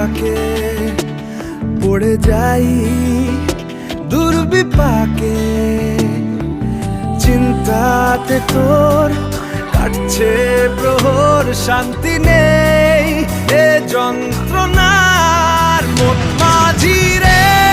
থাকে, পড়ে যাই দুর্বিপাকে। চিন্তাতে তোর কাটছে প্রহর, শান্তি নেই এ যন্ত্রণার মন মাঝি রে।